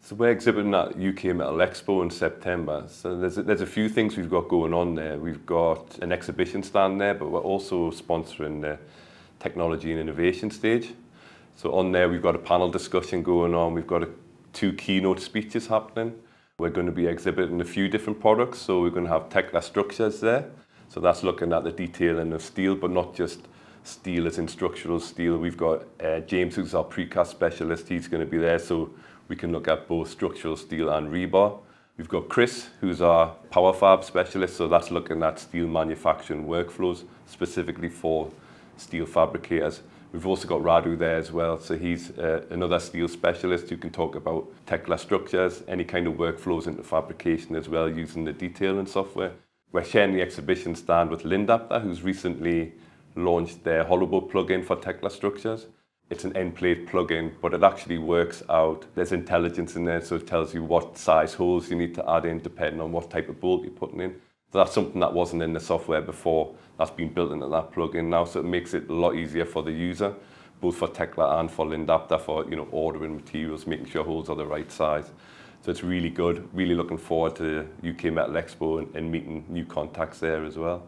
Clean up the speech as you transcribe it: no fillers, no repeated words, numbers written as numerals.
So we're exhibiting at UK Metals Expo in September. So there's a few things we've got going on there. We've got an exhibition stand there, but we're also sponsoring the technology and innovation stage. So on there we've got a panel discussion going on. We've got two keynote speeches happening. We're going to be exhibiting a few different products. So we're going to have Tekla Structures there. So that's looking at the detailing of steel, but not just steel as in structural steel. We've got James, who's our precast specialist. He's going to be there. So we can look at both structural steel and rebar. We've got Chris, who's our power fab specialist, so that's looking at steel manufacturing workflows, specifically for steel fabricators. We've also got Radu there as well, so he's another steel specialist who can talk about Tekla Structures, any kind of workflows into fabrication as well, using the detailing software. We're sharing the exhibition stand with Lindapter, who's recently launched their hollow bolt plugin for Tekla Structures. It's an end plate plugin, but it actually works out. There's intelligence in there, so it tells you what size holes you need to add in depending on what type of bolt you're putting in. So that's something that wasn't in the software before. That's been built into that plugin now, so it makes it a lot easier for the user, both for Tekla and for Lindapter, for ordering materials, making sure holes are the right size. So it's really good. Really looking forward to UK Metals Expo and meeting new contacts there as well.